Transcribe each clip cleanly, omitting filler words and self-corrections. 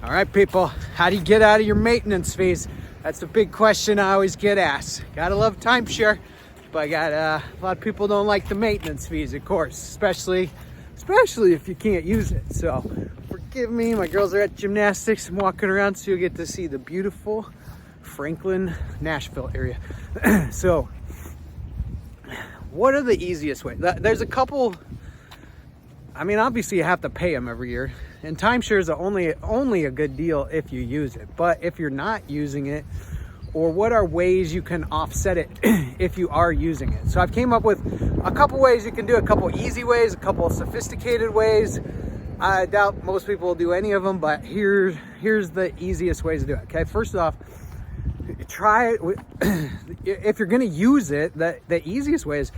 All right, people, how do you get out of your maintenance fees? That's the big question I always get asked. Gotta love timeshare, but a lot of people don't like the maintenance fees, of course, especially if you can't use it. So forgive me, my girls are at gymnastics. I'm walking around, so you'll get to see the beautiful Franklin, Nashville area. So what are the easiest ways? There's a couple. I mean, obviously you have to pay them every year, and timeshare is only a good deal if you use it. But if you're not using it, or what are ways you can offset it if you are using it? So I've came up with a couple ways you can do, a couple easy ways, a couple sophisticated ways. I doubt most people will do any of them, but here's the easiest ways to do it. Okay, first off, try if you're going to use it, the easiest way is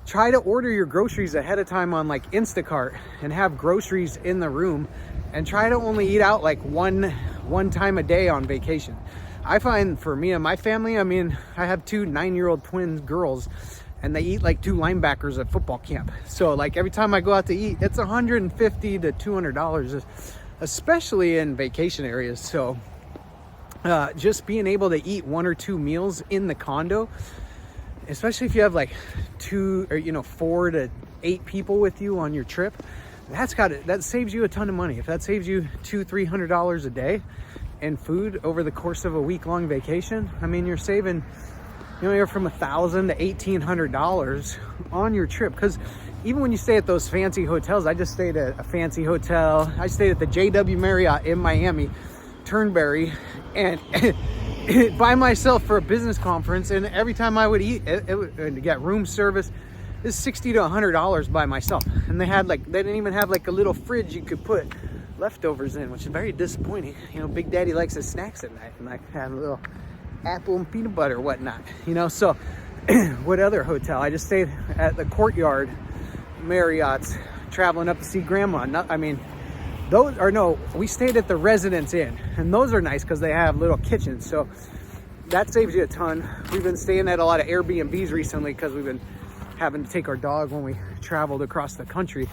try to order your groceries ahead of time on like Instacart and have groceries in the room, and try to only eat out like one time a day on vacation. I find for me and my family, I mean, I have two 9-year-old twin girls, and they eat like 2 linebackers at football camp. So like every time I go out to eat, it's $150 to $200, especially in vacation areas. So just being able to eat 1 or 2 meals in the condo, especially if you have like 4 to 8 people with you on your trip, that saves you a ton of money. If that saves you $200-300 a day in food over the course of a week-long vacation, I mean, you're saving you're from $1,000 to $1,800 on your trip. Because even when you stay at those fancy hotels, I just stayed at a fancy hotel. I stayed at the JW Marriott in Miami, Turnberry, and by myself for a business conference. And every time I would eat, to get room service, it's $60 to $100 by myself. And they didn't even have like a little fridge you could put leftovers in, which is very disappointing. Big Daddy likes his snacks at night, and I have a little apple and peanut butter, whatnot. So what other hotel? I just stayed at the Courtyard Marriott's, traveling up to see Grandma. We stayed at the Residence Inn, and those are nice because they have little kitchens, so that saves you a ton. We've been staying at a lot of Airbnbs recently because we've been having to take our dog when we traveled across the country,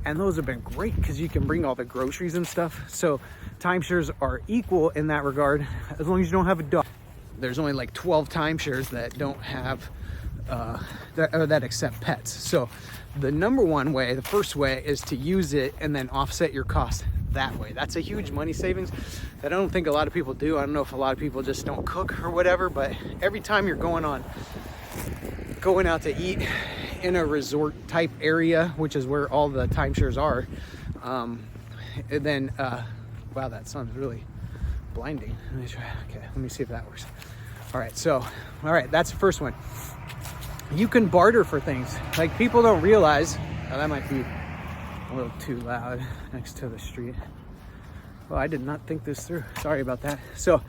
and those have been great because you can bring all the groceries and stuff. So timeshares are equal in that regard, as long as you don't have a dog. There's only like 12 timeshares that don't have that accept pets. So the number one way, the first way, is to use it and then offset your cost that way. That's a huge money savings that I don't think a lot of people do. I don't know if a lot of people just don't cook or whatever, but every time you're going out to eat in a resort type area, which is where all the timeshares are, then wow, that sun's really blinding. Let me try. Okay, let me see if that works. All right, that's the first one. You can barter for things. Like, people don't realize, that might be a little too loud next to the street. Well, I did not think this through. Sorry about that. So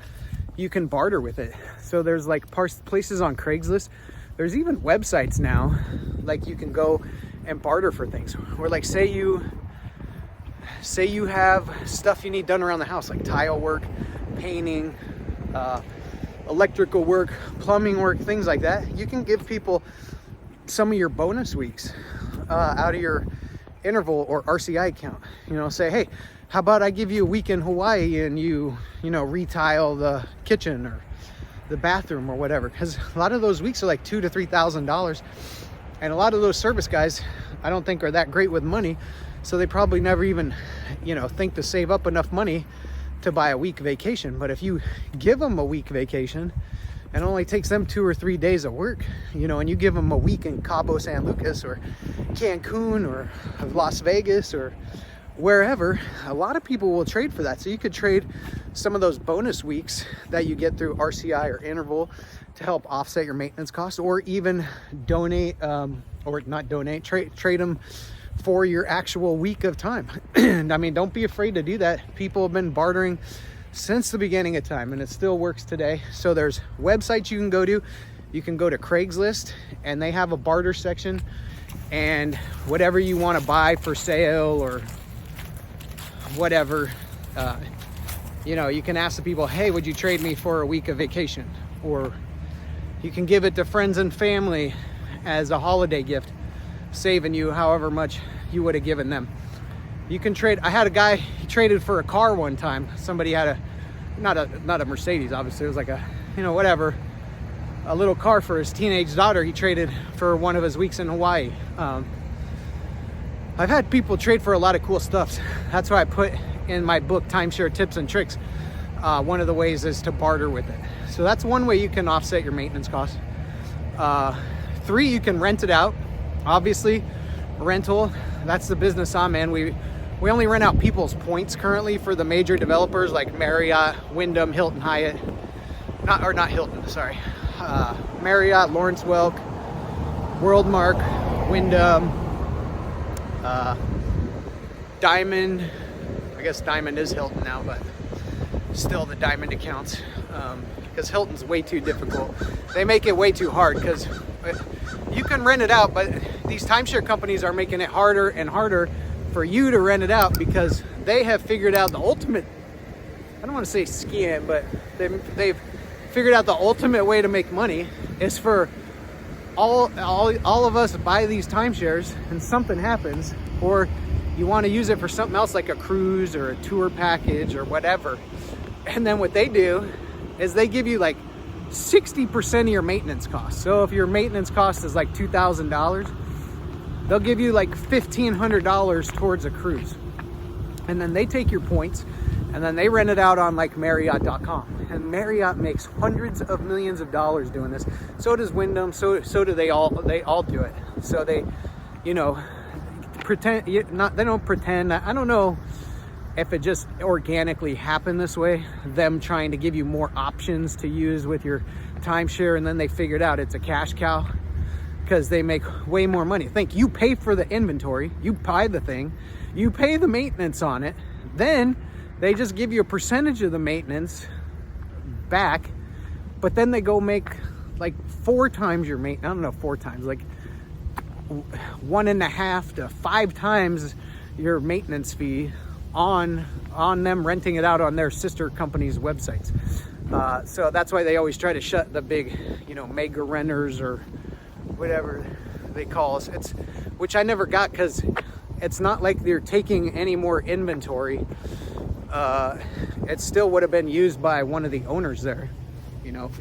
you can barter with it. So there's like places on Craigslist. There's even websites now, like you can go and barter for things. Or like say you have stuff you need done around the house, like tile work, painting, electrical work, plumbing work, things like that. You can give people some of your bonus weeks out of your interval or RCI account. Say, hey, how about I give you a week in Hawaii and you retile the kitchen or the bathroom or whatever, because a lot of those weeks are like $2,000 to $3,000, and a lot of those service guys I don't think are that great with money, so they probably never even think to save up enough money to buy a week vacation. But if you give them a week vacation, and it only takes them 2 or 3 days of work, and you give them a week in Cabo San Lucas or Cancun or Las Vegas or wherever, a lot of people will trade for that. So you could trade some of those bonus weeks that you get through RCI or interval to help offset your maintenance costs, or even trade them for your actual week of time. And I mean, don't be afraid to do that. People have been bartering since the beginning of time, and it still works today. So there's websites you can go to. You can go to Craigslist, and they have a barter section, and whatever you want to buy for sale or whatever, you can ask the people, hey, would you trade me for a week of vacation? Or you can give it to friends and family as a holiday gift, saving you however much you would have given them. You can trade. I had a guy, he traded for a car one time. Somebody had not a Mercedes, obviously. It was like a, whatever, a little car for his teenage daughter. He traded for one of his weeks in Hawaii. I've had people trade for a lot of cool stuff. That's why I put in my book, Timeshare Tips and Tricks. One of the ways is to barter with it. So that's one way you can offset your maintenance costs. 3, you can rent it out. Obviously, rental, that's the business I'm in. We only rent out people's points currently for the major developers like Marriott, Wyndham, Hilton, Hyatt. Not Hilton, sorry. Marriott, Lawrence Welk, Worldmark, Wyndham, Diamond. I guess Diamond is Hilton now, but still the Diamond accounts. Because Hilton's way too difficult. They make it way too hard because you can rent it out, but these timeshare companies are making it harder and harder for you to rent it out because they have figured out the ultimate, I don't want to say scam, but they've figured out the ultimate way to make money is for all of us buy these timeshares and something happens, or you want to use it for something else like a cruise or a tour package or whatever. And then what they do is they give you like 60% of your maintenance costs. So if your maintenance cost is like $2,000, they'll give you like $1,500 towards a cruise. And then they take your points and then they rent it out on like Marriott.com. And Marriott makes hundreds of millions of dollars doing this. So does Wyndham, so do they all do it. So they, they don't pretend. I don't know if it just organically happened this way, them trying to give you more options to use with your timeshare, and then they figured out it's a cash cow because they make way more money. Think, you pay for the inventory, you buy the thing, you pay the maintenance on it, then they just give you a percentage of the maintenance back, but then they go make like 4 times your maintenance. I don't know, 4 times, like 1.5 to 5 times your maintenance fee on them renting it out on their sister companies' websites. So that's why they always try to shut the big, mega renters or whatever they call us. Which I never got, because it's not like they're taking any more inventory. It still would have been used by one of the owners there.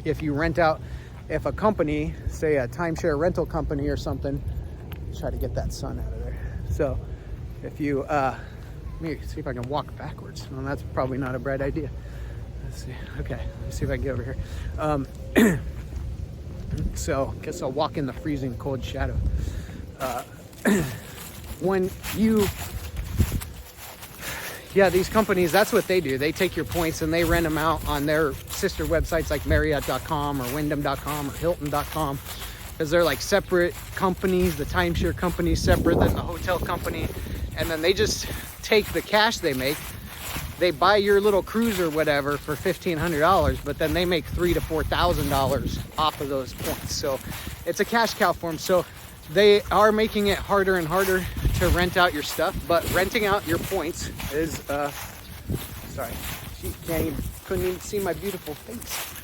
If you rent out, if a company, say a timeshare rental company or something, try to get that sun out of there. So if you, let me see if I can walk backwards. Well, that's probably not a bright idea. Let's see. Okay, let's see if I can get over here. So I guess I'll walk in the freezing cold shadow. These companies, that's what they do. They take your points and they rent them out on their sister websites like Marriott.com or Wyndham.com or Hilton.com, because they're like separate companies. The timeshare company is separate than the hotel company. And then they just take the cash they make. They buy your little cruise or whatever for $1,500, but then they make $3,000 to $4,000 off of those points. So it's a cash cow for them. So they are making it harder and harder to rent out your stuff, but renting out your points is, sorry, she couldn't even see my beautiful face.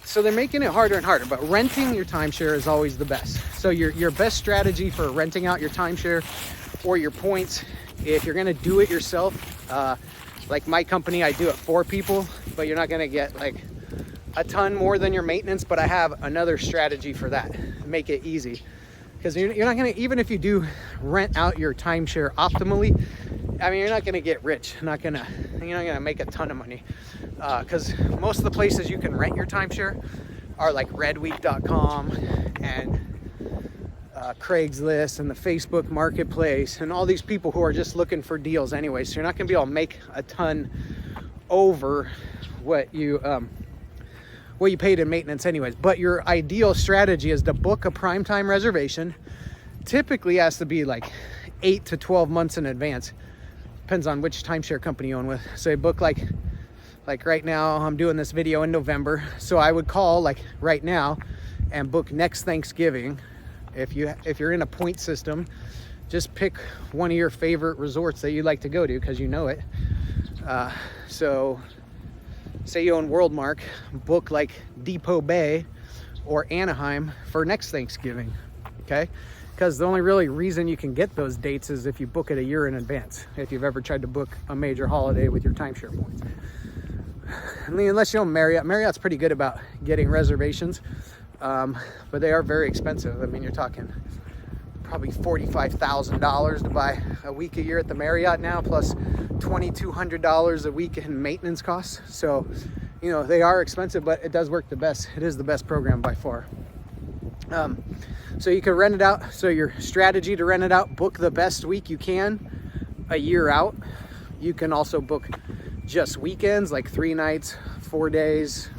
So they're making it harder and harder, but renting your timeshare is always the best. So your best strategy for renting out your timeshare or your points, if you're gonna do it yourself, like my company, I do it for people, but you're not gonna get like a ton more than your maintenance. But I have another strategy for that, make it easy. Because you're not gonna, even if you do rent out your timeshare optimally, I mean, you're not gonna get rich. You're not gonna make a ton of money. Because most of the places you can rent your timeshare are like redweek.com and Craigslist and the Facebook marketplace and all these people who are just looking for deals anyway. So you're not gonna be able to make a ton over what you paid in maintenance anyways. But your ideal strategy is to book a primetime reservation. Typically has to be like 8 to 12 months in advance. Depends on which timeshare company you own with. So you book like right now, I'm doing this video in November. So I would call like right now and book next Thanksgiving. If you're in a point system, just pick one of your favorite resorts that you like to go to because you know it. So say you own Worldmark, book like Depot Bay or Anaheim for next Thanksgiving. okay? Because the only really reason you can get those dates is if you book it a year in advance, if you've ever tried to book a major holiday with your timeshare points. I mean, unless you know Marriott's pretty good about getting reservations, but they are very expensive. I mean, you're talking probably $45,000 to buy a week a year at the Marriott now, plus $2,200 a week in maintenance costs. So, you know, they are expensive, but it does work the best. It is the best program by far. So you can rent it out. So your strategy to rent it out, book the best week you can a year out. You can also book just weekends, like 3 nights, 4 days,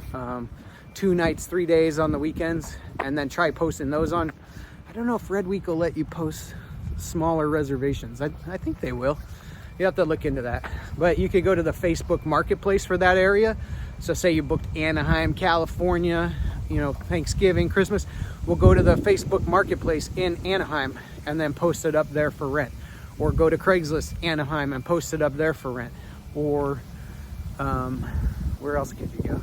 2 nights, 3 days on the weekends, and then try posting those on. I don't know if Red Week will let you post smaller reservations. I think they will. You have to look into that. But you could go to the Facebook Marketplace for that area. So say you booked Anaheim, California, you know, Thanksgiving, Christmas. We'll go to the Facebook Marketplace in Anaheim and then post it up there for rent. Or go to Craigslist Anaheim and post it up there for rent. Or where else could you go?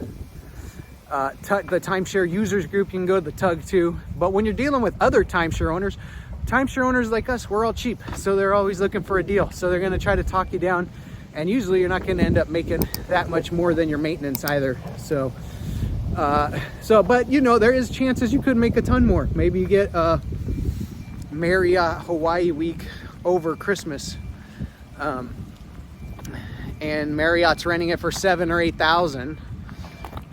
The timeshare users group, you can go to the Tug too. But when you're dealing with other timeshare owners like us, we're all cheap. So they're always looking for a deal. So they're gonna try to talk you down. And usually you're not gonna end up making that much more than your maintenance either. So, but you know, there is chances you could make a ton more. Maybe you get a Marriott Hawaii week over Christmas. And Marriott's renting it for $7,000 or $8,000.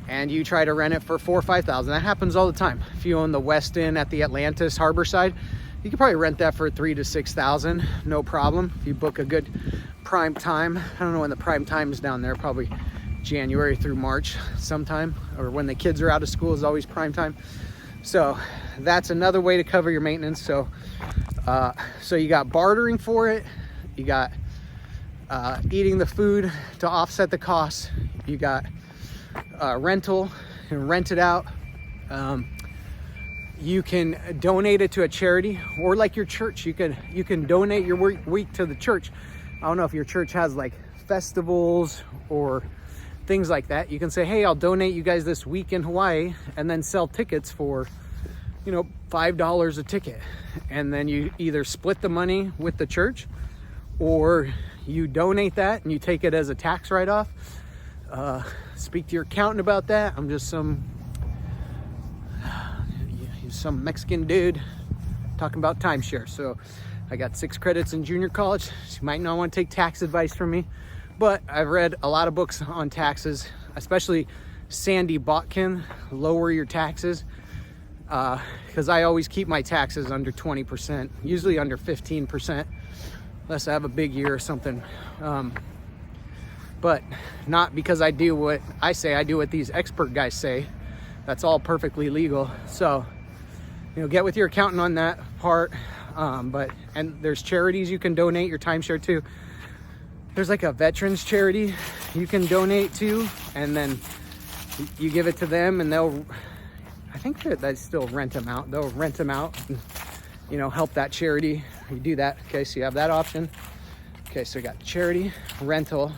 And you try to rent it for $4,000 or $5,000. That happens all the time. If you own the Westin at the Atlantis Harbor side, you could probably rent that for $3,000 to $6,000, no problem. If you book a good prime time, I don't know when the prime time is down there, probably January through March sometime, or when the kids are out of school is always prime time. So that's another way to cover your maintenance. So, so you got bartering for it, you got eating the food to offset the costs, you got rental and rent it out. You can donate it to a charity, or like your church, you can donate your week to the church. I don't know if your church has like festivals or things like that. You can say, hey, I'll donate you guys this week in Hawaii, and then sell tickets for, you know, $5 a ticket. And then you either split the money with the church, or you donate that and you take it as a tax write-off. Speak to your accountant about that. I'm just some Mexican dude talking about timeshare. So I got 6 credits in junior college. So you might not want to take tax advice from me, but I've read a lot of books on taxes, especially Sandy Botkin, Lower Your Taxes, because I always keep my taxes under 20%, usually under 15%, unless I have a big year or something. But not because I do what I say, I do what these expert guys say. That's all perfectly legal. So, you know, get with your accountant on that part. And there's charities you can donate your timeshare to. There's like a veterans charity you can donate to, and then you give it to them, and I think that they still rent them out. They'll rent them out and, you know, help that charity. You do that. Okay, so you have that option. Okay, so you got charity, rental.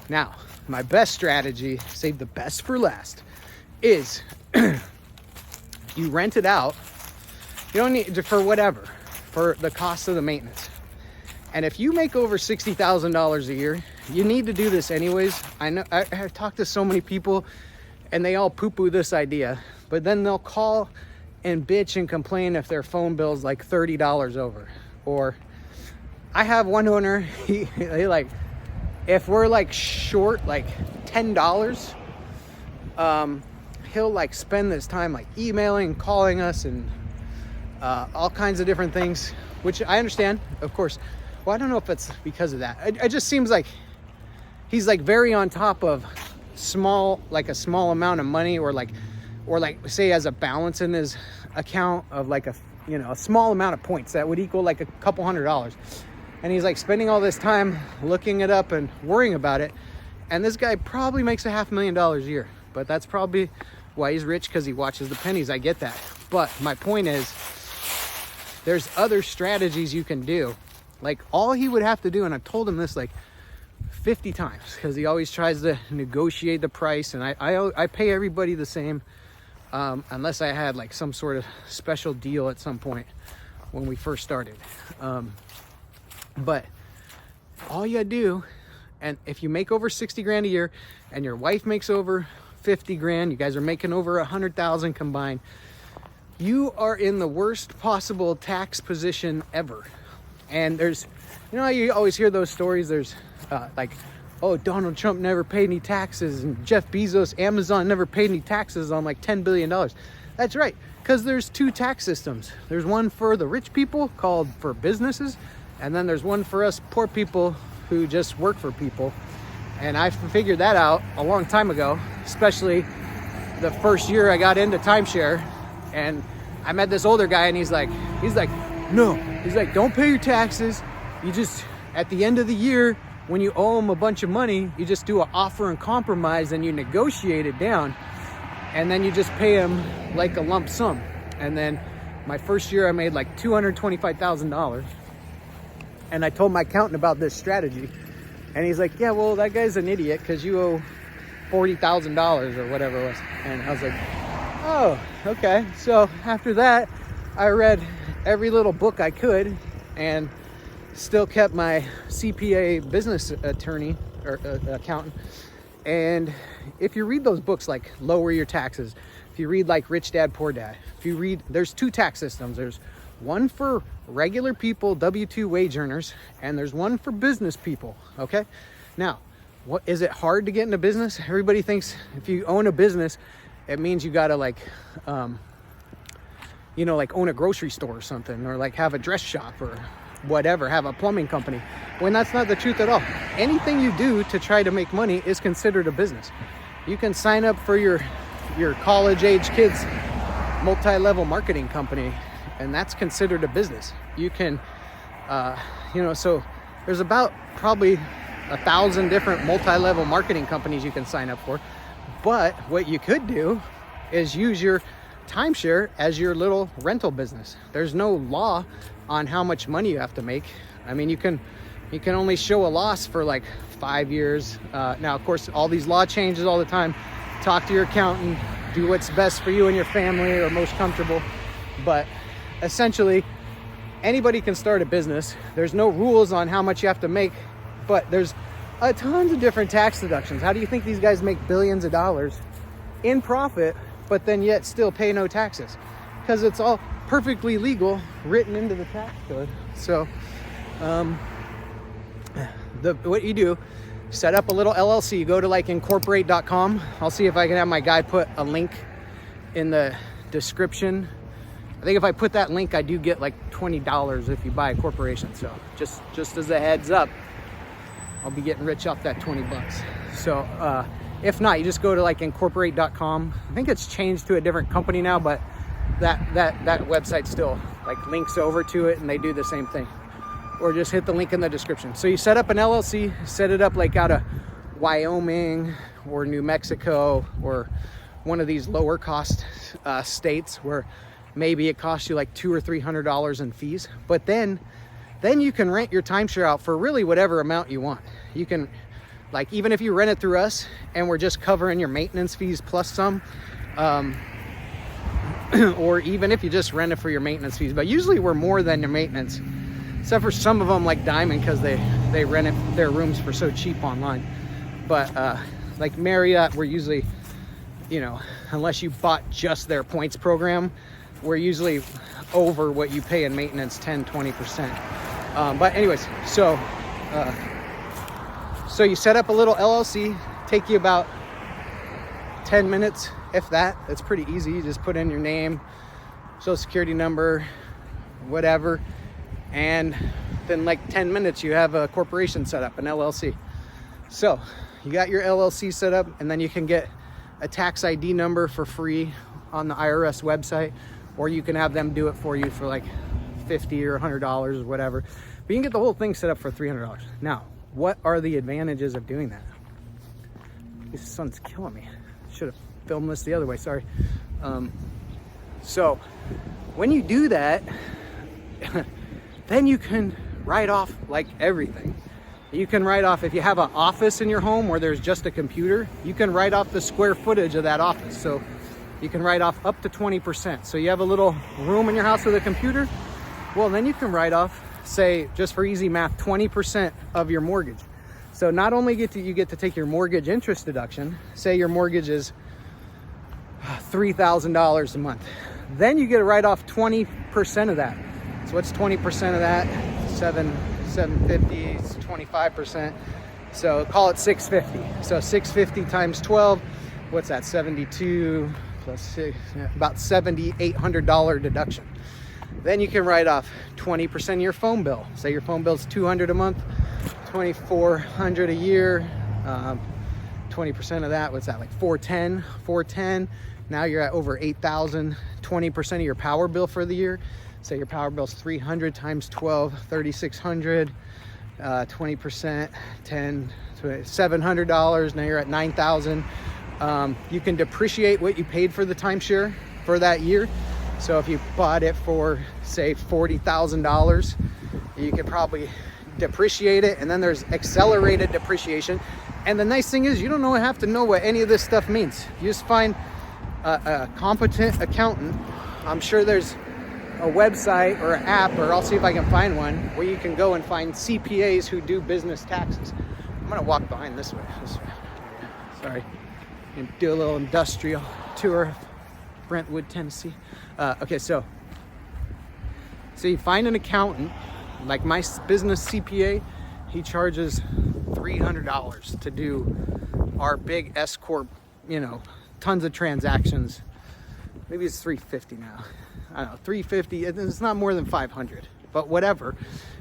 Now, my best strategy, save the best for last, is you rent it out. You don't need to, for whatever, for the cost of the maintenance. And if you make over $60,000 a year, you need to do this anyways. I know I've talked to so many people and they all poo-poo this idea, but then they'll call and bitch and complain if their phone bill's like $30 over. Or I have one owner, he like, if we're like short like $10, he'll like spend this time like emailing, calling us, and all kinds of different things, which I understand, of course. Well, I don't know if it's because of that. It just seems like he's like very on top of a small amount of money, or like say has a balance in his account of like a small amount of points that would equal like a couple $100. And he's like spending all this time looking it up and worrying about it. And this guy probably makes $500,000 a year, but that's probably why he's rich, because he watches the pennies. I get that. But my point is, there's other strategies you can do. Like all he would have to do, and I've told him this like 50 times, because he always tries to negotiate the price, and I pay everybody the same. unless I had like some sort of special deal at some point when we first started. But all you gotta do, and if you make over 60 grand a year and your wife makes over 50 grand, you guys are making over 100,000 combined, you are in the worst possible tax position ever. And there's, you know, you always hear those stories. There's like, oh, Donald Trump never paid any taxes, and Jeff Bezos, Amazon never paid any taxes on like $10 billion. That's right, because there's two tax systems. There's one for the rich people called for businesses, and then there's one for us poor people who just work for people. And I figured that out a long time ago, especially the first year I got into timeshare. And I met this older guy, and he's like, no, don't pay your taxes. You just, at the end of the year, when you owe them a bunch of money, you just do an offer and compromise, and you negotiate it down, and then you just pay them like a lump sum. And then my first year I made like $225,000. And I told my accountant about this strategy, and he's like, yeah, well, that guy's an idiot because you owe $40,000 or whatever it was. And I was like, oh, okay. So after that, I read every little book I could and still kept my CPA business attorney or accountant. And if you read those books like Lower Your Taxes, if you read like Rich Dad Poor Dad, if you read, there's two tax systems. There's one for regular people, W-2 wage earners, and there's one for business people, okay? Now, what is it hard to get into business? Everybody thinks if you own a business, it means you gotta like, you know, like own a grocery store or something, or like have a dress shop or whatever, have a plumbing company, when that's not the truth at all. Anything you do to try to make money is considered a business. You can sign up for your college age kids multi-level marketing company, and that's considered a business. You can, you know, so there's about probably 1,000 different multi-level marketing companies you can sign up for. But what you could do is use your timeshare as your little rental business. There's no law on how much money you have to make. I mean, you can only show a loss for like 5 years. Now, of course, all these law changes all the time. Talk to your accountant, do what's best for you and your family or most comfortable. But essentially, anybody can start a business. There's no rules on how much you have to make, but there's a tons of different tax deductions. How do you think these guys make billions of dollars in profit, but then yet still pay no taxes? Because it's all perfectly legal, written into the tax code. So what you do, set up a little LLC, go to like incorporate.com. I'll see if I can have my guy put a link in the description. I think if I put that link, I do get like $20 if you buy a corporation. So just as a heads up, I'll be getting rich off that 20 bucks. So if not, you just go to like incorporate.com. I think it's changed to a different company now, but that website still like links over to it, and they do the same thing. Or just hit the link in the description. So you set up an LLC, set it up like out of Wyoming or New Mexico or one of these lower cost states where maybe it costs you like $200 or $300 in fees. But then you can rent your timeshare out for really whatever amount you want. You can, like, even if you rent it through us and we're just covering your maintenance fees plus some, or even if you just rent it for your maintenance fees, but usually we're more than your maintenance, except for some of them like Diamond, because they rent their rooms for so cheap online. But like Marriott, we're usually, you know, unless you bought just their points program, we're usually over what you pay in maintenance, 10-20%. But anyways, so you set up a little LLC, take you about 10 minutes, if that. It's pretty easy. You just put in your name, social security number, whatever, and then like 10 minutes you have a corporation set up, an LLC. So you got your LLC set up, and then you can get a tax ID number for free on the IRS website, or you can have them do it for you for like $50 or $100 or whatever. But you can get the whole thing set up for $300. Now, what are the advantages of doing that? This sun's killing me. Should have filmed this the other way, sorry. So when you do that, then you can write off like everything. You can write off, if you have an office in your home where there's just a computer, you can write off the square footage of that office. So you can write off up to 20%. So you have a little room in your house with a computer, well, then you can write off, say, just for easy math, 20% of your mortgage. So not only you get to take your mortgage interest deduction, say your mortgage is $3,000 a month, then you get to write off 20% of that. So what's 20% of that? $750 is 25%. So call it $650. So $650 times 12, what's that? 72 plus 6, about $7,800 deduction. Then you can write off 20% of your phone bill. Say your phone bill's $200 a month, $2,400 a year. 20% of that, what's that, like $410? Now you're at over $8,000. 20% of your power bill for the year. Say your power bill's $300 times 12, $3,600. 20%, 10, $700. Now you're at $9,000. You can depreciate what you paid for the timeshare for that year. So if you bought it for, say, $40,000, you could probably depreciate it. And then there's accelerated depreciation. And the nice thing is you don't have to know what any of this stuff means. You just find a competent accountant. I'm sure there's a website or an app, or I'll see if I can find one, where you can go and find CPAs who do business taxes. I'm gonna walk behind this way. Sorry. Do a little industrial tour of Brentwood, Tennessee. Okay, so you find an accountant, like my business CPA, he charges $300 to do our big S Corp, tons of transactions. Maybe it's $350 now. I don't know, $350. It's not more than $500, but whatever,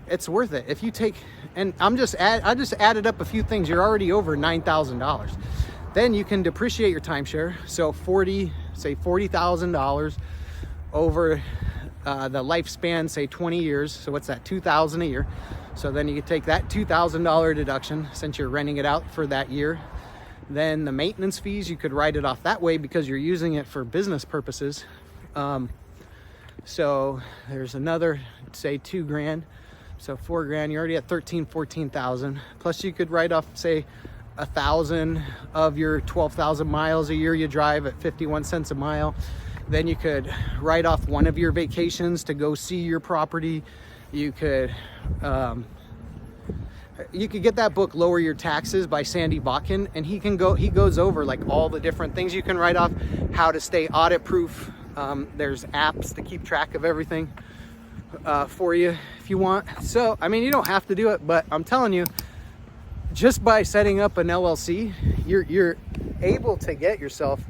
it's worth it. If you take, and I just added up a few things. You're already over $9,000. Then you can depreciate your timeshare. So $40,000 over the lifespan, say 20 years. So what's that? $2,000 a year. So then you can take that $2,000 deduction since you're renting it out for that year. Then the maintenance fees, you could write it off that way because you're using it for business purposes. So there's another, say $2,000. So $4,000, you're already at 14,000. Plus you could write off, say, 1,000 of your 12,000 miles a year you drive at 51 cents a mile. Then you could write off one of your vacations to go see your property. You could get that book, Lower Your Taxes, by Sandy Botkin, and he goes over like all the different things you can write off, how to stay audit proof. There's apps to keep track of everything for you if you want. So, I mean, you don't have to do it, but I'm telling you, just by setting up an LLC, you're able to get yourself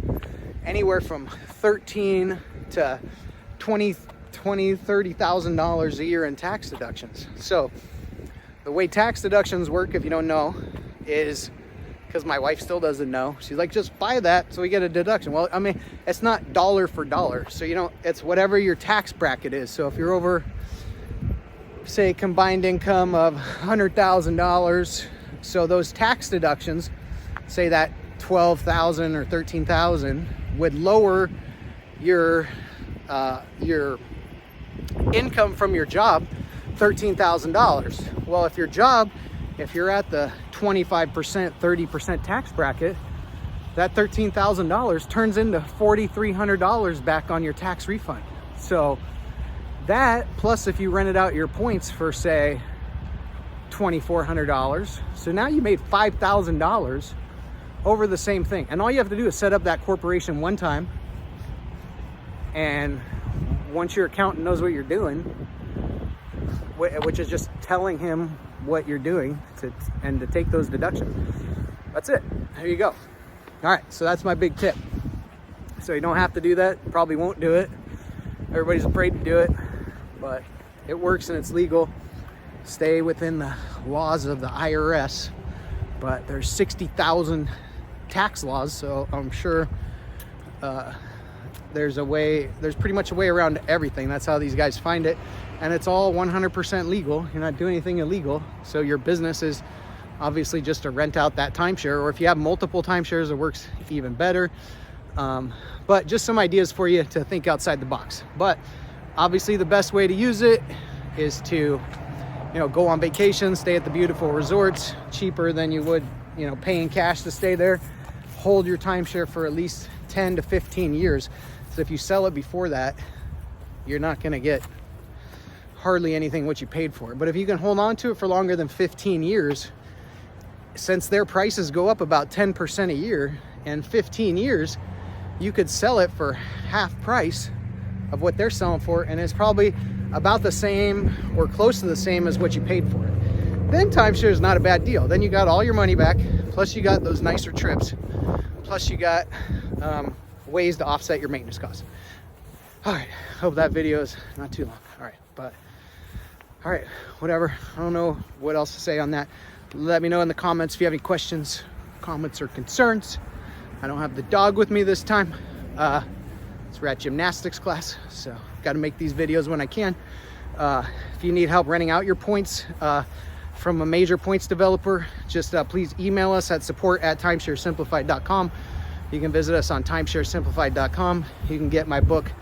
anywhere from $13,000 to $30,000 a year in tax deductions. So the way tax deductions work, if you don't know, is, because my wife still doesn't know, she's like, just buy that so we get a deduction. Well, I mean, it's not dollar for dollar. So it's whatever your tax bracket is. So if you're over, say, combined income of $100,000, so those tax deductions, say that $12,000 or $13,000 would lower your income from your job $13,000. Well, if you're at the 25%, 30% tax bracket, that $13,000 turns into $4,300 back on your tax refund. So that, plus if you rented out your points for, say, $2,400, so now you made $5,000 over the same thing. And all you have to do is set up that corporation one time, and once your accountant knows what you're doing, which is just telling him what you're doing to take those deductions, that's it. There you go. All right, so that's my big tip. So you don't have to do that. Probably won't do it. Everybody's afraid to do it, but it works and it's legal. Stay within the laws of the IRS, but there's 60,000 tax laws, so I'm sure there's pretty much a way around everything. That's how these guys find it, and it's all 100% legal. You're not doing anything illegal. So your business is obviously just to rent out that timeshare, or if you have multiple timeshares, it works even better. But just some ideas for you to think outside the box. But obviously the best way to use it is to go on vacation, stay at the beautiful resorts, cheaper than you would paying cash to stay there. Hold your timeshare for at least 10 to 15 years. So if you sell it before that, you're not going to get hardly anything what you paid for it. But if you can hold on to it for longer than 15 years, since their prices go up about 10% a year, in 15 years, you could sell it for half price of what they're selling for, and it's probably about the same or close to the same as what you paid for it. Then timeshare is not a bad deal. Then you got all your money back, plus you got those nicer trips, plus you got ways to offset your maintenance costs. All right, hope that video is not too long. All right, whatever. I don't know what else to say on that. Let me know in the comments if you have any questions, comments, or concerns. I don't have the dog with me this time. We're at gymnastics class, so got to make these videos when I can. If you need help renting out your points from a major points developer, just please email us at support@timesharesimplified.com. You can visit us on timesharesimplified.com. You can get my book,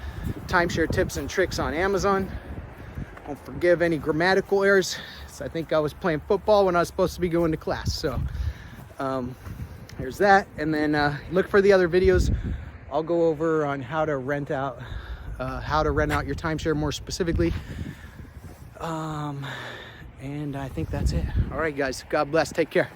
Timeshare Tips and Tricks, on Amazon. Don't forgive any grammatical errors. I think I was playing football when I was supposed to be going to class. So there's that. And then look for the other videos. I'll go over on how to rent out your timeshare more specifically. And I think that's it. All right, guys. God bless. Take care.